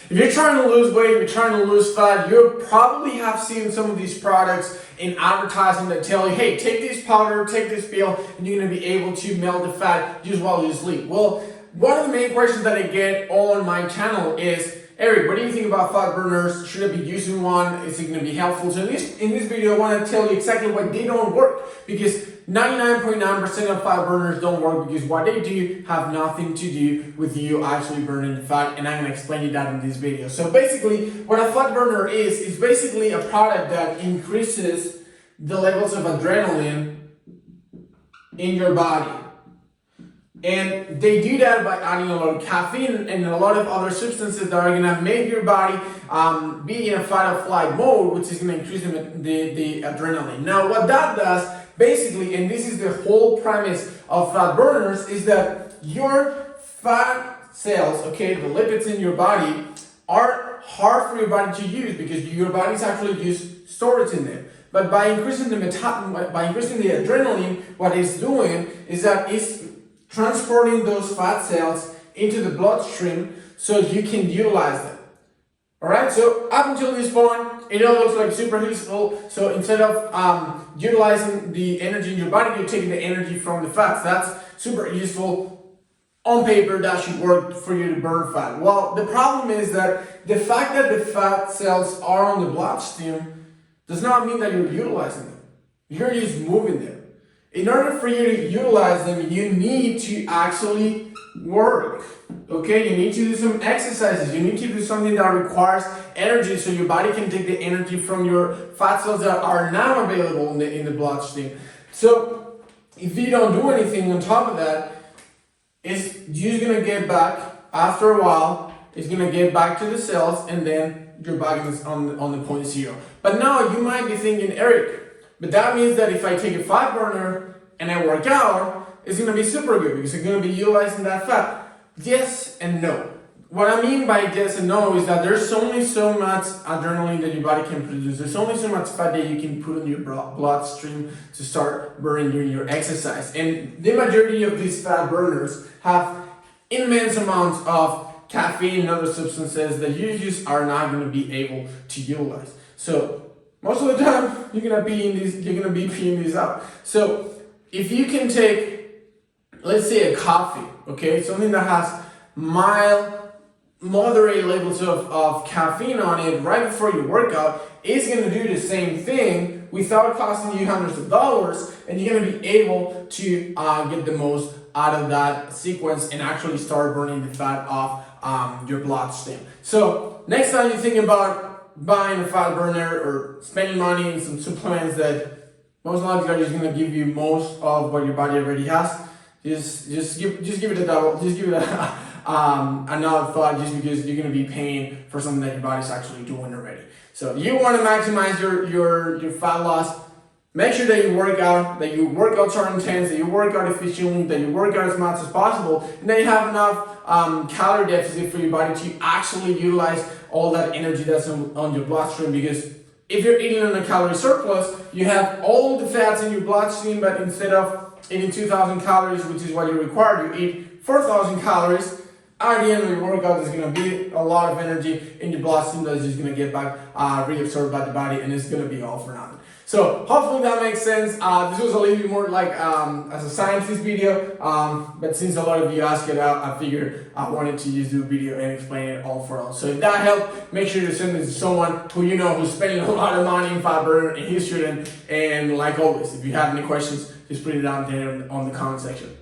If you're trying to lose weight, you're trying to lose fat, you probably have seen some of these products in advertising that tell you, hey, take this powder, take this pill, and you're going to be able to melt the fat just while you sleep. Well, one of the main questions that I get on my channel is, Eric, what do you think about fat burners? Should I be using one? Is it going to be helpful? So in this video, I want to tell you exactly why they don't work, because 99.9% of fat burners don't work, because what they do have nothing to do with you actually burning the fat, and I'm going to explain you that in this video. So basically, what a fat burner is basically a product that increases the levels of adrenaline in your body. And they do that by adding a lot of caffeine and a lot of other substances that are going to make your body be in a fight or flight mode, which is going to increase the adrenaline. Now, what that does, basically, and this is the whole premise of fat burners, is that your fat cells, okay, the lipids in your body, are hard for your body to use because your body's actually used storage in them. But by increasing the adrenaline, what it's doing is that it's transporting those fat cells into the bloodstream so you can utilize them. Alright, so up until this point, it all looks like super useful. So instead of utilizing the energy in your body, you're taking the energy from the fats. That's super useful. On paper, that should work for you to burn fat. Well, the problem is that the fact that the fat cells are on the bloodstream does not mean that you're utilizing them. You're just moving them. In order for you to utilize them, you need to actually work, okay? You need to do some exercises. You need to do something that requires energy so your body can take the energy from your fat cells that are now available in the bloodstream. So if you don't do anything on top of that, it's just gonna get back, after a while, it's gonna get back to the cells, and then your body is on the point zero. But now you might be thinking, Eric, but that means that if I take a fat burner and I work out, it's going to be super good because I'm going to be utilizing that fat. Yes and no. What I mean by yes and no is that there's only so much adrenaline that your body can produce. There's only so much fat that you can put in your bloodstream to start burning during your exercise. And the majority of these fat burners have immense amounts of caffeine and other substances that you just are not going to be able to utilize. So most of the time, you're gonna be peeing these out. So if you can take, let's say, a coffee, okay, something that has mild, moderate levels of caffeine on it right before your workout, it's gonna do the same thing without costing you hundreds of dollars, and you're gonna be able to get the most out of that sequence and actually start burning the fat off your bloodstream. So next time you think about buying a fat burner or spending money in some supplements that most likely are just going to give you most of what your body already has, just give it a double, just give it another thought, just because you're going to be paying for something that your body's actually doing already. So you want to maximize your fat loss. Make sure that you work out, that your workouts are intense, that you work out efficiently, that you work out as much as possible, and that you have enough calorie deficit for your body to actually utilize all that energy that's on your bloodstream. Because if you're eating on a calorie surplus, you have all the fats in your bloodstream, but instead of eating 2,000 calories, which is what you require, you eat 4,000 calories. At the end of your workout, there's going to be a lot of energy in your bloodstream that's just going to get back reabsorbed by the body, and it's going to be all for nothing. So hopefully that makes sense. This was a little bit more like as a scientist video, but since a lot of you asked it out, I figured I wanted to just do a video and explain it all for all. So if that helped, make sure to send it to someone who you know who's spending a lot of money in fat burner and he shouldn't. And like always, if you have any questions, just put it down there on the comment section.